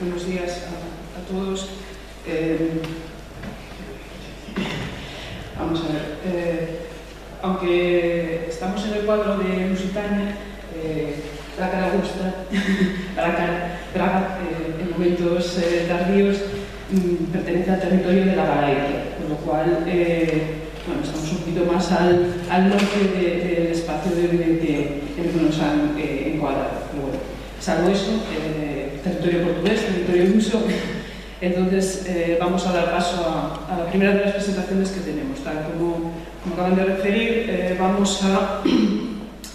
Buenos días a todos. Vamos a ver. Aunque estamos en el cuadro de Lusitania, Braga, en momentos tardíos, pertenece al territorio de la Gallaecia, con lo cual bueno, estamos un poquito más al norte del espacio de Oriente en el que nos han encuadrado. Pero bueno, salvo eso, territorio portugués, territorio luso. Entonces vamos a dar paso a la primera de las presentaciones que tenemos. Tal como acaban de referir, vamos a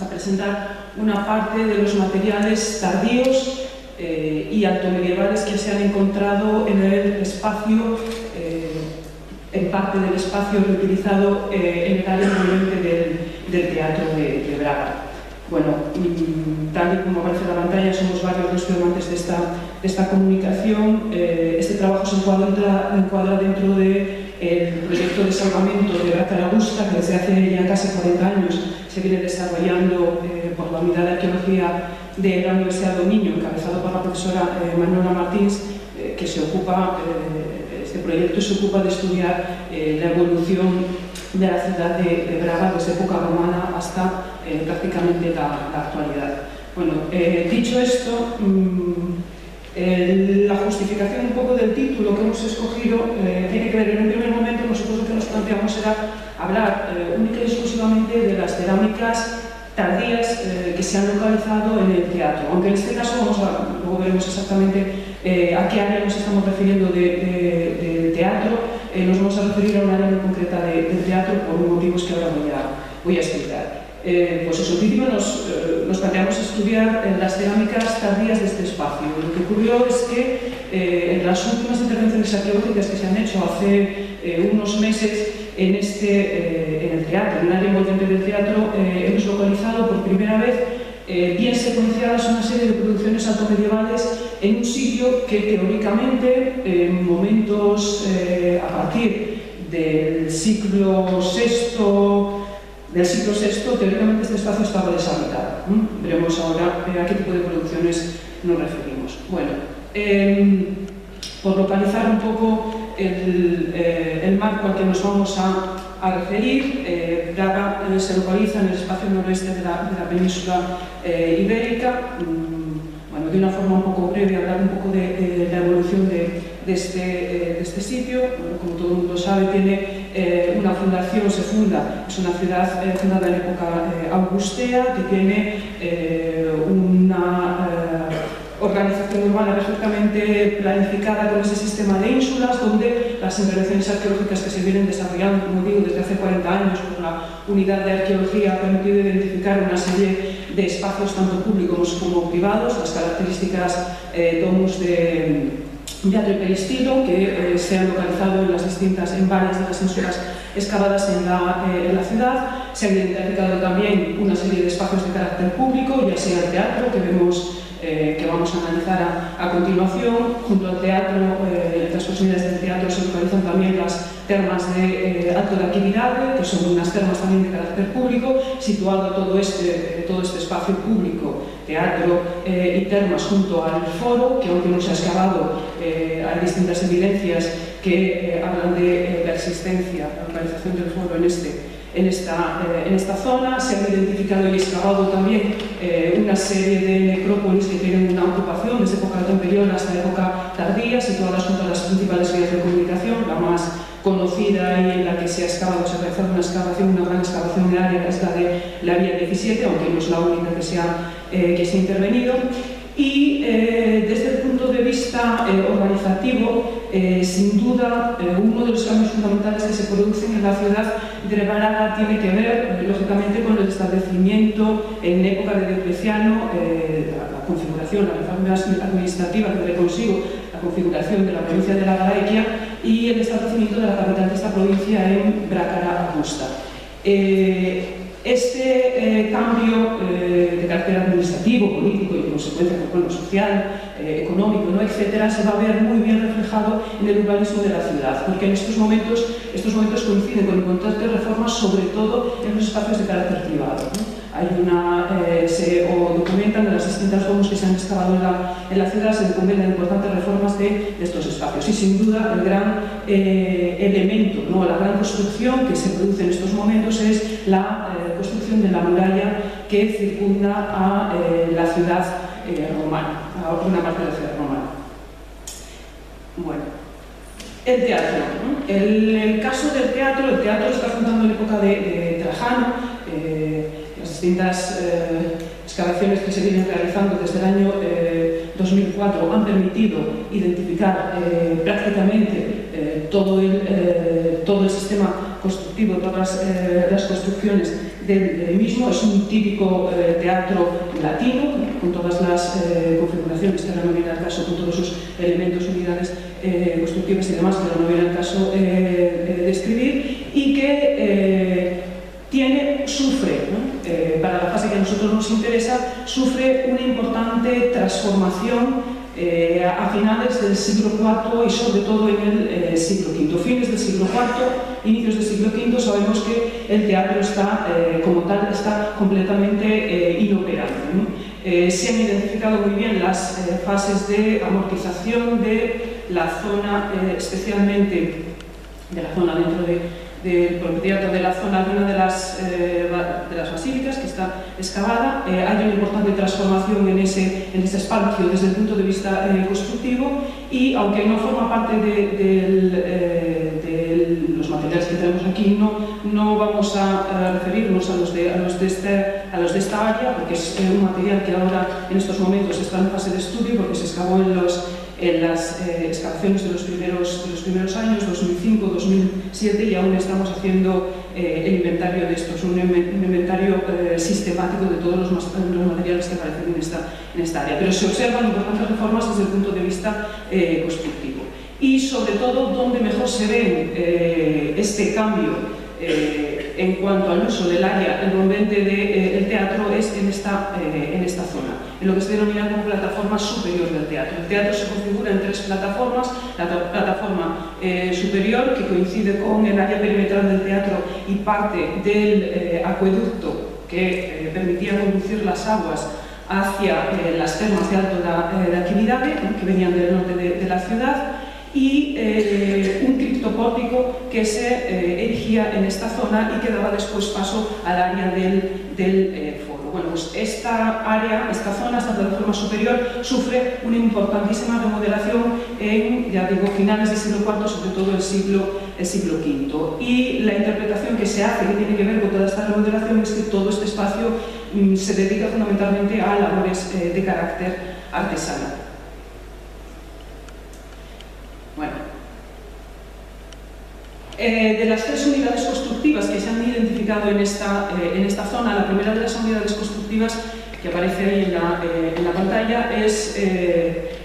presentar una parte de los materiales tardíos y altomedievales que se han encontrado en el espacio, en parte del espacio reutilizado en el área del Teatro de Braga. Bueno, tal y como aparece en la pantalla, somos varios los firmantes de esta comunicación. Este trabajo se encuadra dentro del proyecto de salvamento de Braga Augusta, que desde hace ya casi 40 años se viene desarrollando por la Unidad de Arqueología de la Universidad do Miño, encabezado por la profesora Manuela Martins, que se ocupa, este proyecto se ocupa de estudiar la evolución de la ciudad de Braga desde época romana hasta prácticamente la actualidad. Bueno, dicho esto, la justificación un poco del título que hemos escogido tiene que ver. En un primer momento nosotros lo que nos planteamos era hablar única y exclusivamente de las cerámicas tardías que se han localizado en el teatro, aunque en este caso luego veremos exactamente a qué área nos estamos refiriendo del teatro. Nos vamos a referir a un área muy concreta del teatro por motivos que ahora voy a explicar. Pues eso, en principio nos planteamos estudiar las cerámicas tardías de este espacio. Lo que ocurrió es que en las últimas intervenciones arqueológicas que se han hecho hace unos meses en el teatro, en el área envolvente del teatro, hemos localizado por primera vez bien secuenciadas una serie de producciones altomedievales en un sitio que teóricamente en momentos a partir del siglo VI, teóricamente este espacio estaba deshabitado. Veremos ahora a qué tipo de producciones nos referimos. Bueno, por localizar un poco el marco al que nos vamos a referir, Braga se localiza en el espacio noroeste de la península ibérica. Bueno, de una forma un poco breve, hablar un poco de la evolución de este sitio. Bueno, como todo el mundo sabe, tiene una fundación, es una ciudad fundada en época augustea, que tiene una organización urbana perfectamente planificada con ese sistema de ínsulas, donde las intervenciones arqueológicas que se vienen desarrollando, como digo, desde hace 40 años, por la Unidad de Arqueología ha permitido identificar una serie de espacios tanto públicos como privados, las características domus de teatro y peristilo, que se han localizado en varias de las ínsulas excavadas en la ciudad. Se han identificado también una serie de espacios de carácter público, ya sea el teatro, que vamos a analizar a continuación. Junto al teatro, en las proximidades del teatro, se localizan también las termas de Alto de Aquilidade, que son unas termas también de carácter público. Situado todo este espacio público, teatro y termas, junto al foro, que aunque no se ha excavado, hay distintas evidencias que hablan de la existencia, la localización del foro en esta zona. Se han identificado y excavado también una serie de necrópolis que tienen una ocupación desde época temprana hasta época tardía, situadas junto a las principales vías de comunicación. La más conocida y en la que se ha excavado, se ha realizado una gran excavación de área, que es la de la vía 17, aunque no es la única que se ha intervenido. Y desde el punto de vista organizativo, sin duda, uno de los cambios fundamentales que se producen en la ciudad de Braga tiene que ver, lógicamente, con el establecimiento en época de Diocleciano, la configuración, la reforma administrativa que trae consigo la configuración de la provincia de la Gallaecia y el establecimiento de la capital de esta provincia en Braga Augusta. Este cambio de carácter administrativo, político y, en consecuencia, social, económico, etcétera, se va a ver muy bien reflejado en el urbanismo de la ciudad, porque en estos momentos coinciden con importantes reformas, sobre todo en los espacios de carácter privado. se documentan de las distintas domos que se han excavado en la ciudad, se documentan importantes reformas de estos espacios. Y sin duda el gran elemento, la gran construcción que se produce en estos momentos es la construcción de la muralla que circunda a la ciudad romana, a una parte de la ciudad romana. Bueno, el teatro, ¿no? El caso del teatro, el teatro está juntando la época de Trajano, las distintas excavaciones que se vienen realizando desde el año 2004 han permitido identificar prácticamente todo el sistema constructivo, todas las construcciones del mismo. Es un típico teatro latino, con todas las configuraciones, que ahora no viene al caso, con todos sus elementos, unidades constructivas y demás, que ahora no viene al caso describir, y que sufre, ¿no? Para la fase que a nosotros nos interesa, sufre una importante transformación a finales del siglo IV y sobre todo en el siglo V. Fines del siglo IV, inicios del siglo V, sabemos que el teatro está, como tal, está completamente inoperante, ¿no? Se han identificado muy bien las fases de amortización de la zona, especialmente de la zona dentro del teatro, de la zona de una de las basílicas que está excavada. Hay una importante transformación en ese espacio desde el punto de vista constructivo, y aunque no forma parte de los materiales que tenemos aquí, no vamos a referirnos a los de esta área, porque es un material que ahora en estos momentos está en fase de estudio, porque se excavó en las excavaciones de los primeros años, 2005, 2007, y aún estamos haciendo el inventario de estos, un inventario sistemático de todos los materiales que aparecen en esta área. Pero se observan importantes reformas desde el punto de vista constructivo. Y sobre todo, donde mejor se ve este cambio en cuanto al uso del área envolvente del teatro es en esta zona, en lo que se denomina como plataforma superior del teatro. El teatro se configura en tres plataformas: la plataforma superior, que coincide con el área perimetral del teatro y parte del acueducto que permitía conducir las aguas hacia las termas de alto de actividad, que venían del norte de la ciudad, y un criptopórtico que se erigía en esta zona y que daba después paso al área del foro. Bueno, pues esta zona, esta plataforma superior, sufre una importantísima remodelación en, ya digo, finales del siglo IV, sobre todo el siglo V. Y la interpretación que se hace, que tiene que ver con toda esta remodelación, es que todo este espacio se dedica fundamentalmente a labores de carácter artesanal. Bueno, de las tres unidades constructivas que se han identificado en esta zona, la primera de las unidades constructivas que aparece ahí en la pantalla es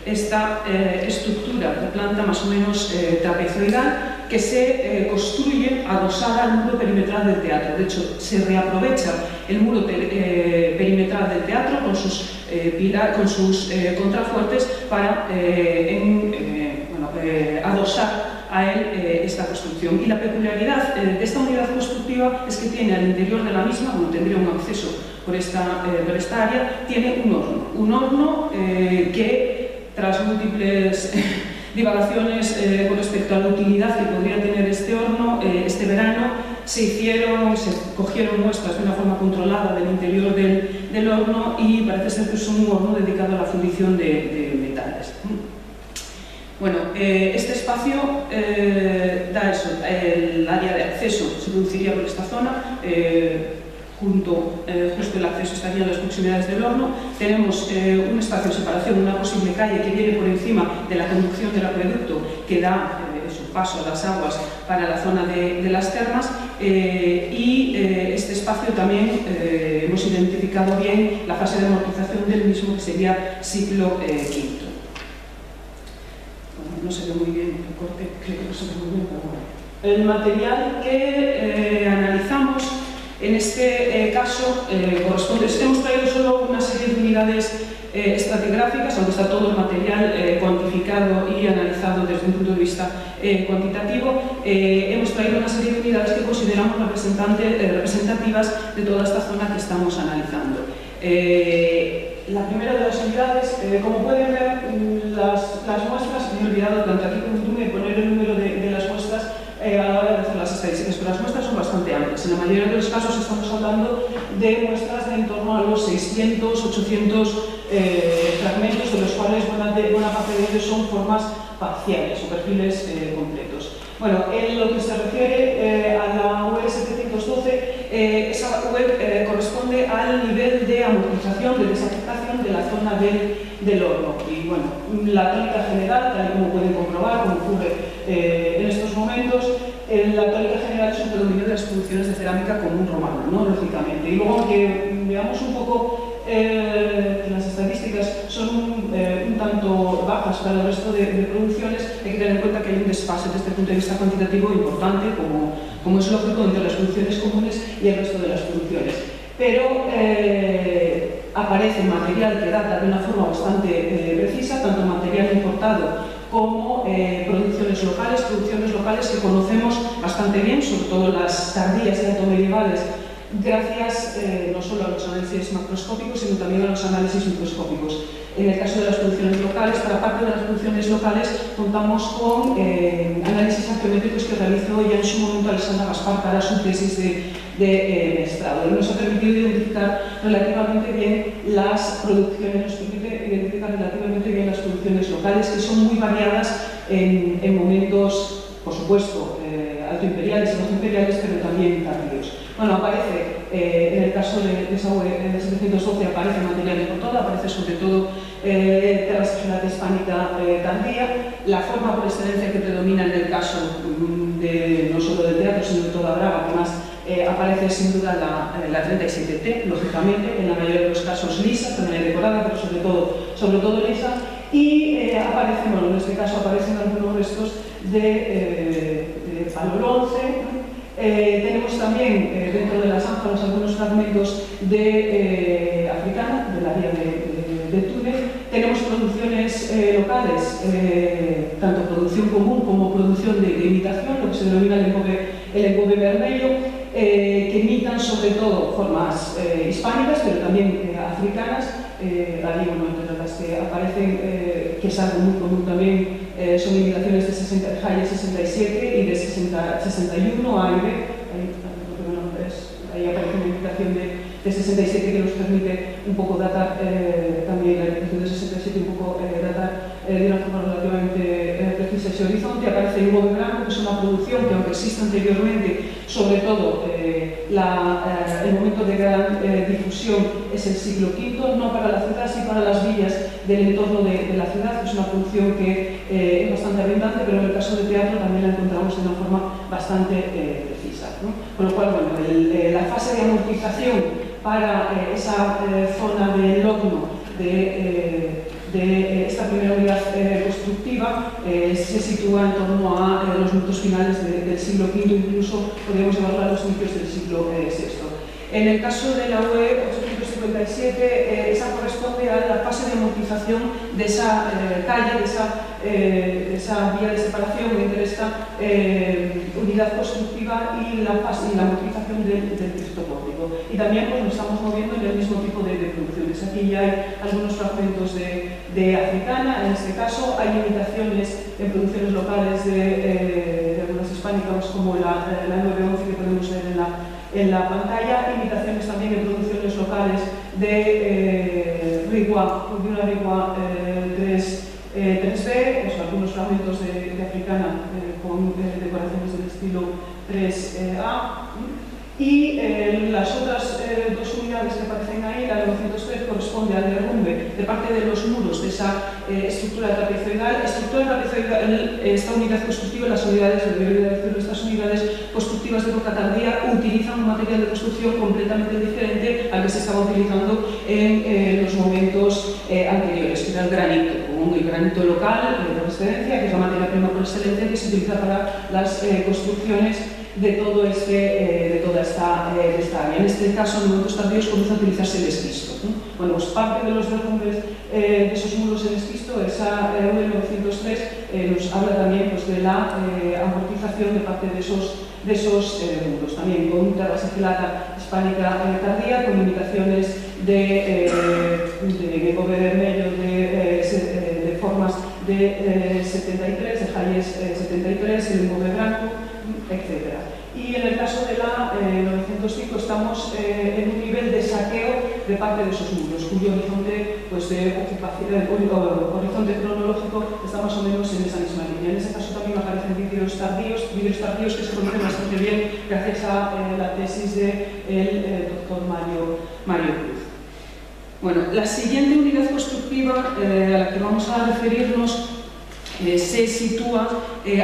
esta estructura de planta más o menos trapezoidal, que se construye adosada al muro perimetral del teatro. De hecho, se reaprovecha el muro perimetral del teatro con sus contrafuertes para adosar a él esta construcción. Y la peculiaridad de esta unidad constructiva es que tiene al interior de la misma, tendría un acceso por esta área, tiene un horno que, tras múltiples divagaciones con respecto a la utilidad que podría tener este horno, este verano se cogieron muestras de una forma controlada del interior del horno, y parece ser que es un horno dedicado a la fundición de metales. Bueno, este espacio da eso, el área de acceso se produciría por esta zona, justo el acceso estaría en las proximidades del horno. Tenemos un espacio de separación, una posible calle que viene por encima de la conducción del acueducto, que da su paso a las aguas para la zona de las termas, y este espacio también hemos identificado bien la fase de amortización del mismo, que sería siglo V. No se ve muy bien el corte, creo que no se ve muy bien, pero bueno. El material que analizamos en este caso corresponde. Hemos traído solo una serie de unidades estratigráficas, aunque está todo el material cuantificado y analizado desde un punto de vista cuantitativo. Hemos traído una serie de unidades que consideramos representativas de toda esta zona que estamos analizando. La primera de las unidades, como pueden ver, las muestras, me he olvidado tanto aquí como tú de poner el número de las muestras a la hora de hacer las estadísticas, pero las muestras son bastante amplias. En la mayoría de los casos estamos hablando de muestras de en torno a los 600, 800 fragmentos, de los cuales buena parte de ellos son formas parciales o perfiles completos. Bueno, en lo que se refiere a la UE 712, esa UE corresponde al nivel de amortización, de desafectación de la zona del horno. Y bueno, la tónica general, tal y como pueden comprobar, como ocurre en estos momentos, la tónica general es un predominio de las producciones de cerámica común romana, ¿no? Lógicamente. Y luego, aunque veamos un poco las estadísticas son un tanto bajas para el resto de producciones, hay que tener en cuenta que hay un desfase desde el punto de vista cuantitativo importante, como es lógico, entre las producciones comunes y el resto de las producciones. Pero aparece material que data de una forma bastante precisa, tanto material importado como producciones locales que conocemos bastante bien, sobre todo las tardías y altomedievales, gracias no solo a los análisis macroscópicos, sino también a los análisis microscópicos. En el caso de las producciones locales, para parte de las producciones locales, contamos con análisis arqueométricos que realizó ya en su momento Alexandra Gaspar para su tesis de maestrado. Y nos ha permitido identificar relativamente bien las producciones, locales, que son muy variadas en momentos, por supuesto, altoimperiales y bajo imperiales, pero también tardíos. Bueno, aparece, en el caso de esa UE 712, aparece material importado, aparece sobre todo terra estacional hispánica tardía. La forma por excelencia que predomina en el caso no solo del teatro, sino de toda Braga, que más aparece sin duda la 37T, lógicamente, en la mayoría de los casos lisa, también decorada, pero sobre todo lisa. Y aparecen, bueno, en este caso aparecen algunos restos de palo bronce. Tenemos también dentro de las ánforas algunos fragmentos de africana, del área de Túnez. Tenemos producciones locales, tanto producción común como producción de imitación, lo que se denomina el engobe vermello, que imitan sobre todo formas hispánicas, pero también africanas. Ahí, bueno, entre las que aparecen, que es algo muy común también, son imitaciones de Haye 67 y de 61, A y B. Ahí aparece una imitación de 67 que nos permite un poco datar, también la imitación de 67, un poco datar de una forma relativamente precisa ese horizonte. Aparece el engobe blanco, que es una producción que, aunque existe anteriormente, sobre todo el momento de gran difusión es el siglo V, no para la ciudad, sí para las villas del entorno de la ciudad, que es una producción que es bastante abundante, pero en el caso de teatro también la encontramos de una forma bastante precisa, ¿no? Con lo cual, bueno, la fase de amortización para esa zona del horno de esta primera unidad constructiva se sitúa en torno a los minutos finales del siglo V, incluso podríamos llevarlo a los inicios del siglo VI. En el caso de la UE 857, esa corresponde a la fase de amortización de esa calle, de esa vía de separación entre esta unidad constructiva y la amortización del criptopórtico. Y también pues, nos estamos moviendo en el mismo tipo de producciones. Aquí ya hay algunos fragmentos de africana, en este caso hay imitaciones en producciones locales de algunas hispánicas como la 911 que podemos ver en la pantalla, imitaciones también en producciones locales de una rigua 3B, algunos fragmentos de africana con decoraciones del estilo 3A. Y las otras dos unidades que aparecen ahí, la 903 corresponde al derrumbe de parte de los muros de esa estructura trapezoidal. Esta unidad constructiva, las unidades de estas unidades constructivas de época tardía utilizan un material de construcción completamente diferente al que se estaba utilizando en los momentos anteriores, que era el granito, como el granito local de procedencia, que es la materia prima por excelencia que se utiliza para las construcciones de toda esta área. En este caso, en momentos tardíos, comienza a utilizarse el esquisto. Bueno, pues parte de los derrumbes de esos muros en esquisto, esa V903 nos habla también pues, de la amortización de parte de esos muros, también con terrasigilata hispánica tardía, con imitaciones de Gove vermello, de formas de 73, de Hayes 73, el Gove blanco, etc. Y en el caso de la 905 estamos en un nivel de saqueo de parte de esos muros, cuyo horizonte pues, de ocupación, horizonte cronológico está más o menos en esa misma línea. En ese caso también aparecen vídeos tardíos que se conocen bastante bien gracias a la tesis del doctor Mario Cruz. Bueno, la siguiente unidad constructiva a la que vamos a referirnos se sitúa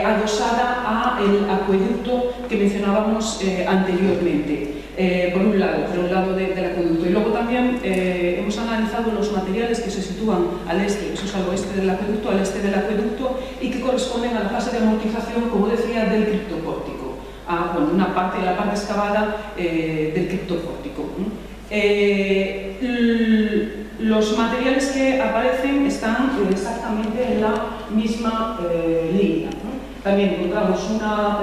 adosada al acueducto que mencionábamos anteriormente, por un lado del acueducto. Y luego también hemos analizado los materiales que se sitúan al este, eso es al oeste del acueducto, y que corresponden a la fase de amortización, como decía, del criptopórtico, bueno, la parte excavada del criptopórtico. Los materiales que aparecen están exactamente en la misma línea. También encontramos una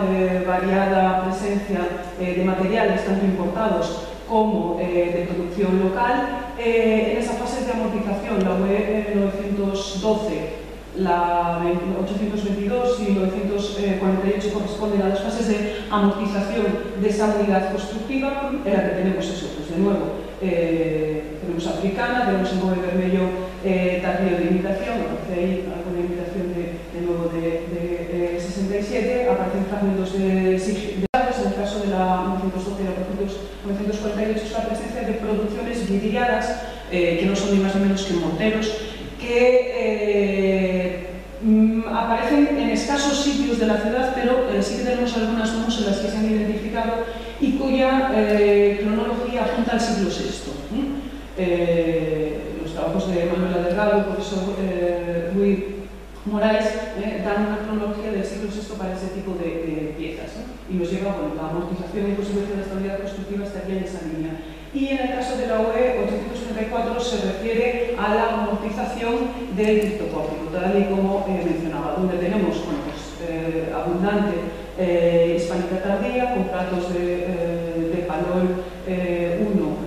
variada presencia de materiales, tanto importados como de producción local. En esa fase de amortización, la UE 912, la 822 y 948 corresponden a las fases de amortización de esa unidad constructiva, en la que tenemos eso, pues de nuevo, tenemos africana, tenemos el Gove vermello tardío de imitación, aparece ahí alguna imitación de nuevo de 67, aparecen fragmentos de sigillos, en el caso de la 912 y la 948 es la presencia de producciones vidriadas, que no son ni más ni menos que morteros, que aparecen en escasos sitios de la ciudad, pero sí que tenemos algunas zonas en las que se han identificado y cuya cronología apunta al siglo VI. Los trabajos de Manuel Delgado, el profesor Luis Moraes, dan una cronología del siglo VI para ese tipo de piezas, y nos lleva, bueno, la amortización y posibilidad de la estabilidad constructiva estaría en esa línea. Y en el caso de la UE 834 se refiere a la amortización del criptopórtico, tal y como mencionaba, donde tenemos, bueno, pues, abundante hispánica tardía, con platos de Palol 1,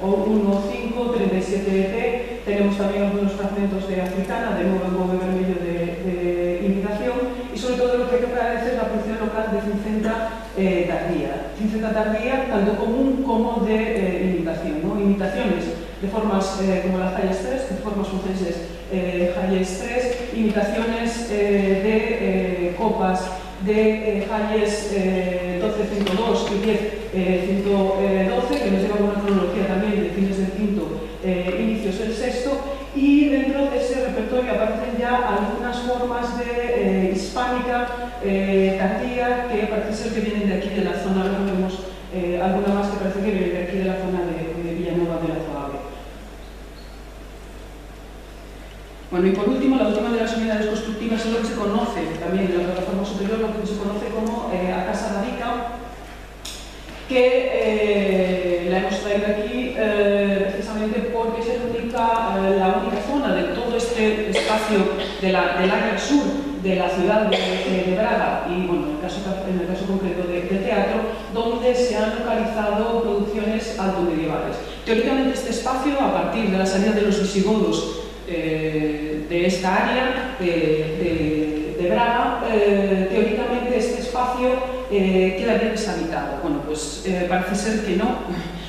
o 1,5, 37 tenemos también algunos fragmentos de africana, de nuevo en Gove vermello de imitación, y sobre todo lo que hay que agradecer es la producción local de cincenta tardía. Cincenta tardía, tanto común como de imitación, ¿no? Imitaciones de formas como la Hayes 3, de formas funcenses Hayes 3, imitaciones de copas de Hayes 12.102 y 10.112, que nos lleva a una cronología también de fines del quinto, inicios del sexto, y dentro de ese repertorio aparecen ya algunas formas de hispánica tardía que parece ser que vienen de aquí de la zona, luego vemos alguna más que parece que viene de aquí de la zona de Villanueva de la Zoave. Bueno, y por último, la última de las unidades constructivas es lo que se conoce también de la plataforma superior, lo que se conoce como a Casa Radica, que la hemos traído aquí precisamente porque es la única zona de todo este espacio del área sur de la ciudad de Braga y, bueno, en el caso concreto del teatro, donde se han localizado producciones altomedievales. Teóricamente este espacio, a partir de la salida de los visigodos de esta área de Braga, teóricamente este espacio queda bien deshabitado. Bueno, pues parece ser que no,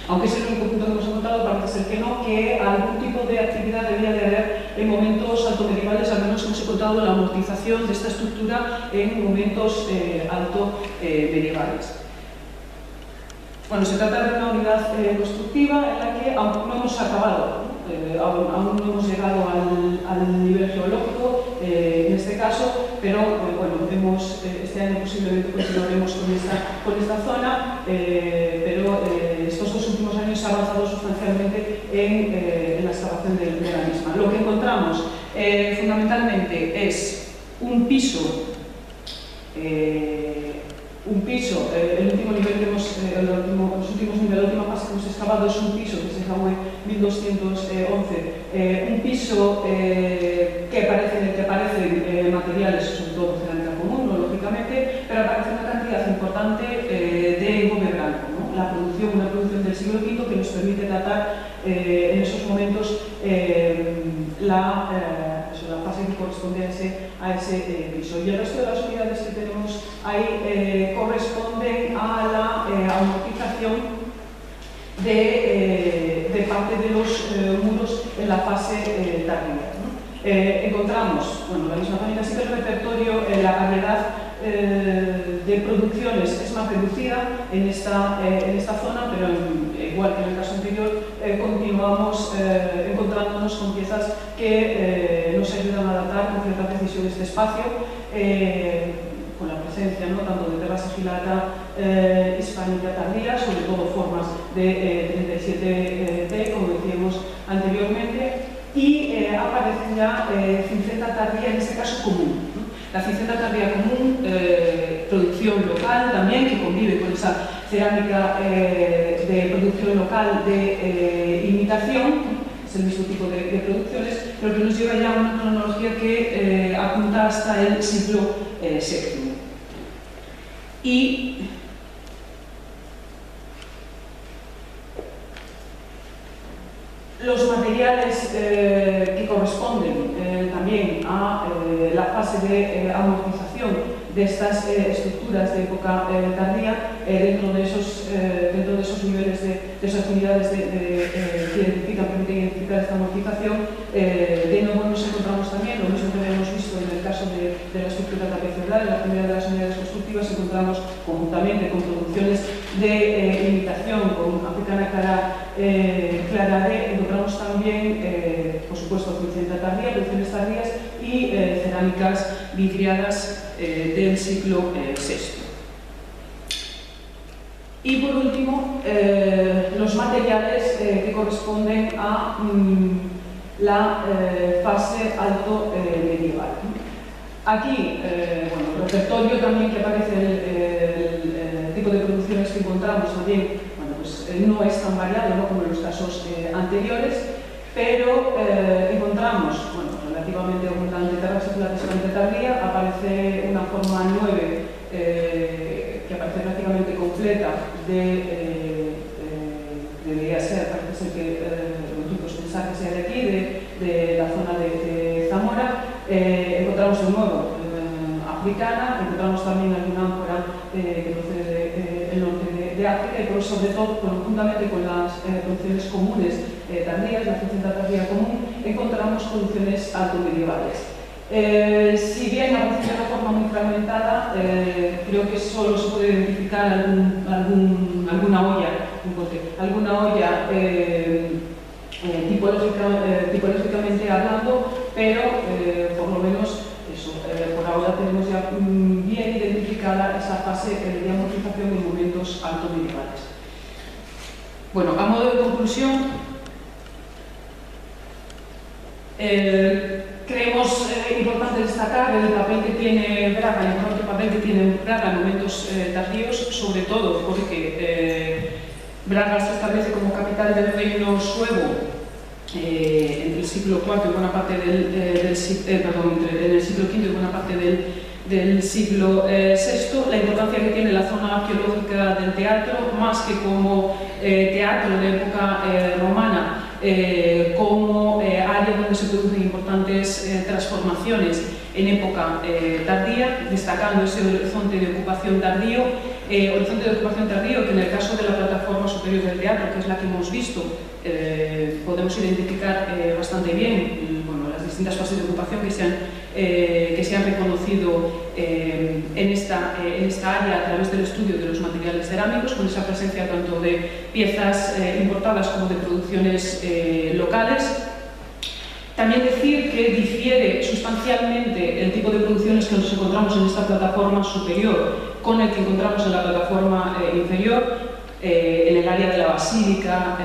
aunque es el único punto que hemos encontrado, parece ser que no, que algún tipo de actividad debía de haber en momentos altomedievales. Al menos hemos encontrado la amortización de esta estructura en momentos altomedievales. Bueno, se trata de una unidad constructiva en la que aún no hemos acabado, aún no hemos llegado al nivel geológico en este caso, pero bueno, este año posiblemente continuaremos con esta zona, pero estos dos últimos años se ha avanzado sustancialmente en la excavación de la misma. Lo que encontramos fundamentalmente es un piso un piso, el último nivel que hemos, los últimos niveles, la última fase que hemos excavado es un piso que se llama 1211, un piso en el que aparecen materiales, sobre todo cerámica común, ¿no? Lógicamente, pero aparece una cantidad importante de engobe blanco, ¿no? Una producción del siglo V que nos permite datar en esos momentos la fase que corresponde a ese piso. Y el resto de las unidades que tenemos ahí corresponden a la amortización de parte de los muros en la fase tardía, ¿no? Encontramos, bueno, la misma manera, sí que el repertorio, la variedad de producciones es más reducida en esta zona, pero igual que en el caso anterior, continuamos encontrándonos con piezas que nos ayudan a datar con cierta precisión este espacio, con la presencia, ¿no?, tanto de terra sigillata hispánica tardía, sobre todo formas de 37D, como decíamos anteriormente, y aparece ya cincenta tardía, en este caso común, ¿no? La cincenta tardía común, producción local también, que convive con esa cerámica de producción local de imitación, es el mismo tipo de producciones, pero que nos lleva ya a una cronología que apunta hasta el siglo VII. Y los materiales que corresponden también a la fase de amortización de estas estructuras de época tardía, dentro de esos niveles, de esas unidades que permiten identificar esta amortización, de nuevo nos encontramos también, lo mismo que hemos visto en el caso de la estructura trapezoidal, en la primera de las unidades constructivas, encontramos conjuntamente con producciones de imitación, con africana clara D, encontramos también, por supuesto, cincenta tardía, producciones tardías y cerámicas vidriadas del siglo VI. Y por último, los materiales que corresponden a la fase alto medieval. Aquí, bueno, el repertorio también que aparece, el tipo de producciones que encontramos también, bueno, pues no es tan variado, ¿no?, como en los casos anteriores, pero encontramos, bueno, relativamente abundante terra sigillata tardía, aparece una forma 9 que aparece prácticamente completa debería ser, parece ser que nosotros pensar que sea de aquí, de la zona de Zamora. Encontramos de nuevo africana, encontramos también alguna áncora que procede del norte de África, y sobre todo, conjuntamente con las producciones comunes tardías, la cincenta tardía común, encontramos producciones altomedievales. Si bien aparece de una forma muy fragmentada, creo que solo se puede identificar alguna olla tipológicamente hablando, pero por lo menos eso, por ahora tenemos ya bien identificada esa fase de amortización en momentos altomedievales. Bueno, a modo de conclusión, creemos importante destacar el papel que tiene Braga, el importante papel que tiene Braga en momentos tardíos, sobre todo porque Braga se establece como capital del reino suevo entre el siglo IV y buena parte entre el siglo V y buena parte del siglo VI. La importancia que tiene la zona arqueológica del teatro, más que como teatro de época romana, como área donde se producen importantes transformaciones en época tardía, destacando ese horizonte de ocupación tardío, que en el caso de la plataforma superior del teatro, que es la que hemos visto, podemos identificar bastante bien, bueno, las distintas fases de ocupación que se han reconocido en esta área a través del estudio de los materiales cerámicos, con esa presencia tanto de piezas importadas como de producciones locales. También decir que difiere sustancialmente el tipo de producciones que nos encontramos en esta plataforma superior con el que encontramos en la plataforma inferior, en el área de la basílica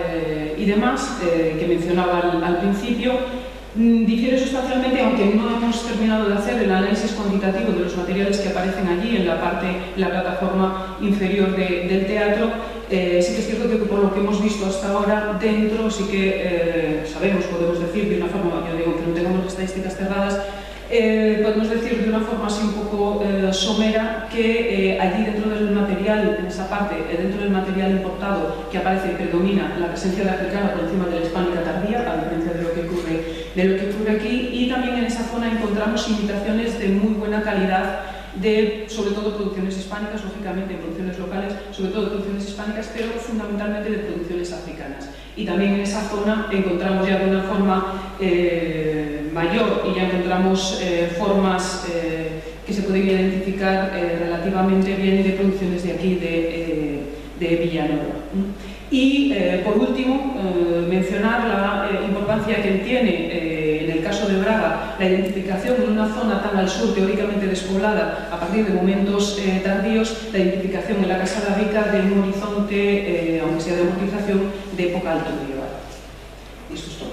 y demás, que mencionaba al principio. Difiere sustancialmente, aunque no hemos terminado de hacer el análisis cuantitativo de los materiales que aparecen allí en la plataforma inferior del teatro. Sí que es cierto que por lo que hemos visto hasta ahora, dentro sí que sabemos, podemos decir de una forma, yo digo que no tengamos las estadísticas cerradas, podemos decir de una forma así un poco somera que allí dentro del material, en esa parte, dentro del material importado que aparece y predomina la presencia de africana por encima de la hispánica tardía, a diferencia de lo que ocurre aquí, y también en esa zona encontramos imitaciones de muy buena calidad de, sobre todo, producciones hispánicas, lógicamente producciones locales, sobre todo producciones hispánicas, pero fundamentalmente de producciones africanas. Y también en esa zona encontramos ya de una forma mayor y ya encontramos formas que se pueden identificar relativamente bien de producciones de aquí, de Villanueva. Y, por último, mencionar la importancia que tiene, en el caso de Braga, la identificación en una zona tan al sur, teóricamente despoblada, a partir de momentos tardíos, la identificación en la Casa de Rica de un horizonte, aunque sea de amortización, de época alto medieval. Y esto es todo.